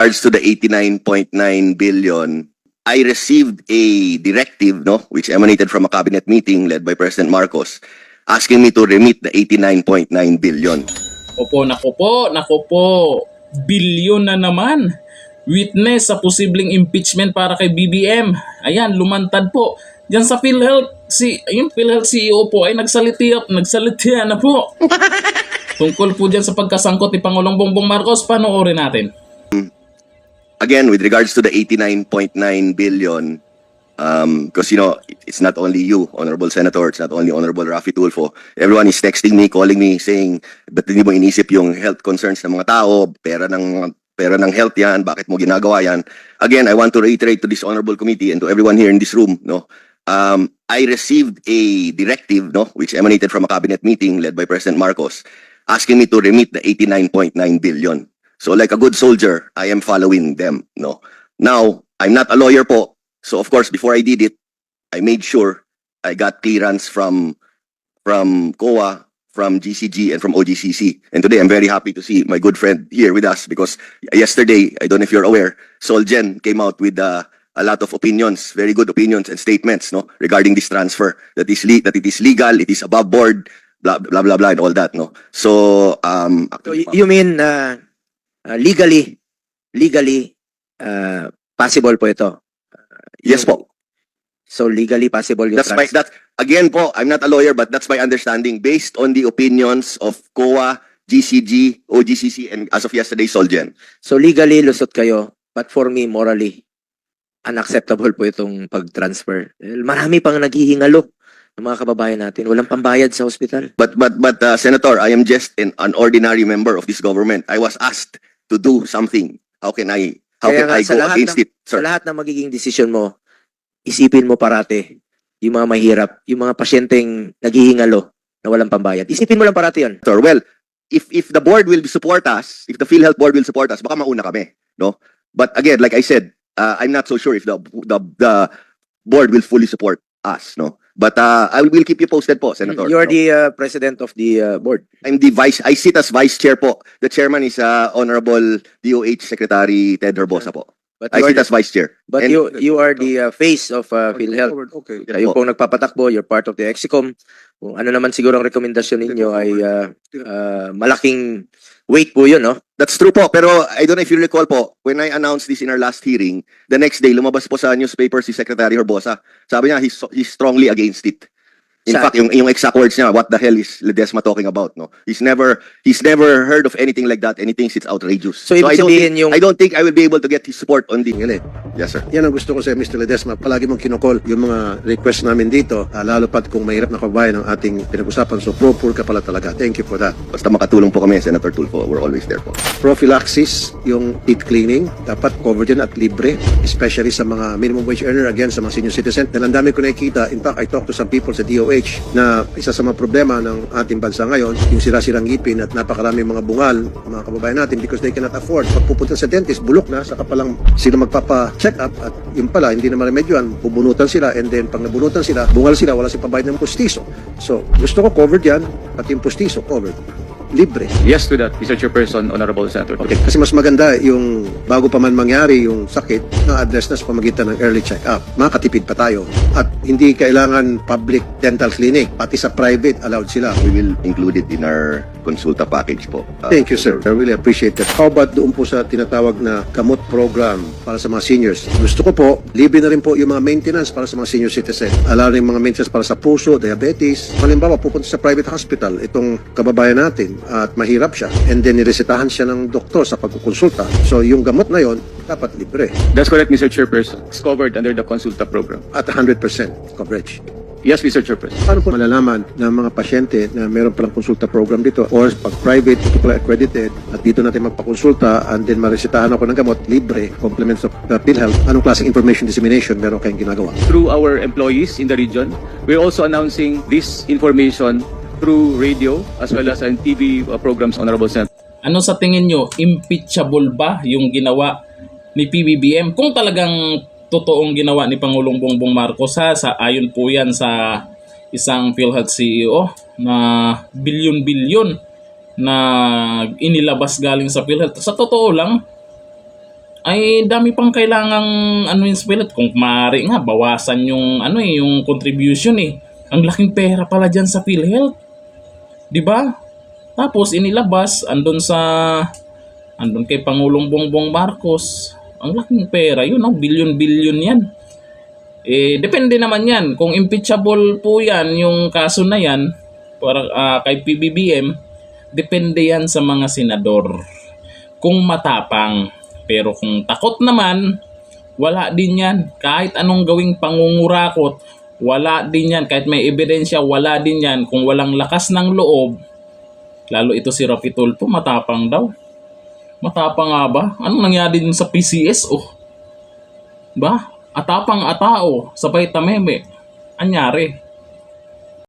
regards to the 89.9 billion, I received a directive, no, which emanated from a cabinet meeting led by President Marcos, asking me to remit the 89.9 billion. Opo, nako po. Bilyon na naman. Witness sa posibleng impeachment para kay BBM. Ayan, lumantad po. Diyan sa PhilHealth, yung PhilHealth CEO po ay nagsalitiya na po. Tungkol po diyan sa pagkasangkot ni Pangulong Bongbong Marcos, panoorin natin. Again, with regards to the 89.9 billion, because it's not only you, Honorable Senator, it's not only Honorable Raffy Tulfo. Everyone is texting me, calling me, saying, ba't hindi mo inisip yung health concerns ng mga tao, pera ng health yan, bakit mo ginagawa yan? Again, I want to reiterate to this honorable committee and to everyone here in this room, I received a directive, which emanated from a cabinet meeting led by President Marcos, asking me to remit the 89.9 billion. So like a good soldier, I am following them, Now, I'm not a lawyer po. So of course, before I did it, I made sure I got clearance from COA, from GCG, and from OGCC. And today, I'm very happy to see my good friend here with us because yesterday, I don't know if you're aware, Solgen came out with a lot of opinions, very good opinions and statements, regarding this transfer, that it is legal, it is above board, blah blah blah blah, and all that, So, So you mean legally possible po ito? Yes po. So legally possible yung That's again po, I'm not a lawyer, but that's my understanding based on the opinions of COA, GCG, OGCC, and as of yesterday, Solgen. So legally lusot kayo, but for me morally unacceptable po itong pag-transfer. Marami pang naghihingalo ng mga kababayan natin. Walang pambayad sa ospital. But Senator, I am just an ordinary member of this government. I was asked to do something. How can I go against it, Sa sir? lahat ng magiging desisyon mo, isipin mo parate yung mga mahirap, yung mga pasyenteng naghihingalo na walang pambayad. Isipin mo lang parate yun. Sir, well, if the board will support us, if the PhilHealth board will support us, baka mauna kami, But again, like I said, I'm not so sure if the board will fully support us, But I will keep you posted po, Senator. You're the president of the board. I sit as vice chair po. The chairman is Honorable DOH Secretary Ted Herbosa po. But I sit as vice chair. But And- you are the face of PhilHealth. Okay. Kayo pong nagpapatakbo, you're part of the EXICOM. Kung ano naman siguro ang rekomendasyon ninyo ay malaking weight po yun, That's true po, pero I don't know if you recall po, when I announced this in our last hearing, the next day, lumabas po sa newspaper si Secretary Herbosa. Sabi niya, he's strongly against it. In fact, yung exact words niya, what the hell is Ledesma talking about, He's never heard of anything like that, and he thinks it's outrageous. So, ibig sabihin yung... I don't think I will be able to get his support on the... Yes, sir. Yan ang gusto ko sa Mr. Ledesma. Palagi mong kinokol yung mga request namin dito, lalo pat kung mahirap na kababayan ang ating pinag-usapan. So, pro-poor ka pala talaga. Thank you for that. Basta makatulong po kami, Senator Tulfo, we're always there po. Prophylaxis, yung teeth cleaning, dapat covered yan at libre, especially sa mga minimum wage earner, again, sa mga senior citizen. Dahil ang dami ko nakikita, in fact, I talked to some people sa DOH na isa sa mga problema ng ating bansa ngayon, yung sira-sirang ngipin at napakaraming mga bungal, mga kababayan natin, because they cannot afford. Pag pupunta sa dentist, bulok na, saka palang sila magpapa-check up at yun pala, hindi na maremedyoan, bubunutan sila, and then pag nabunutan sila, bungal sila, wala silang pambayad ng pustiso. So, gusto ko covered yan, pati yung pustiso covered. Libre. Yes to that, Mr. Chairperson, Honorable Senator. Okay, kasi mas maganda yung bago pa man mangyari yung sakit, na-address na sa pamagitan ng early check-up. Makatipid pa tayo. At hindi kailangan public dental clinic, pati sa private, allowed sila. We will include it in our consulta package po. Thank you, sir. I really appreciate that. How about doon po sa tinatawag na gamot program para sa mga seniors? Gusto ko po, libre na rin po yung mga maintenance para sa mga senior citizen. Allow rin mga maintenance para sa puso, diabetes. Halimbawa, pupunta sa private hospital, itong kababayan natin, at mahirap siya. And then, niresetahan siya ng doktor sa pagkukonsulta. So, yung gamot na yon dapat libre. That's correct, Mr. Chairperson. It's covered under the Consulta program. At 100% coverage. Yes, Mr. Chairperson. Paano po malalaman ng mga pasyente na meron palang konsulta program dito or pag private, ito pala accredited at dito natin magpakonsulta and then maresetahan ako ng gamot, libre, complements of the PhilHealth, anong klaseng information dissemination meron kayong ginagawa? Through our employees in the region, we're also announcing this information through radio as well as on TV programs, Honorable Senator. Ano sa tingin nyo, impeachable ba yung ginawa ni PBBM? Kung talagang totoong ginawa ni Pangulong Bongbong Marcos, ayon po yan sa isang PhilHealth CEO na bilyon-bilyon na inilabas galing sa PhilHealth. Sa totoo lang, ay dami pang kailangang ano yung spirit. Kung maaari nga, bawasan yung ano yung contribution Ang laking pera pala dyan sa PhilHealth. Di ba? Tapos inilabas, andun kay Pangulong Bongbong Marcos. Ang laking pera yun, bilyon-bilyon yan. Depende naman yan. Kung impeachable po yan, yung kaso na yan, para, kay PBBM, depende yan sa mga senador. Kung matapang. Pero kung takot naman, wala din yan. Kahit anong gawing pangungurakot, wala din yan. Kahit may ebidensya, wala din yan. Kung walang lakas ng loob, lalo ito si Rafi Tulfo, matapang daw. Matapang nga ba? Anong nangyari din sa PCS? Ba? Atapang atao, sabay tameme. Anyari?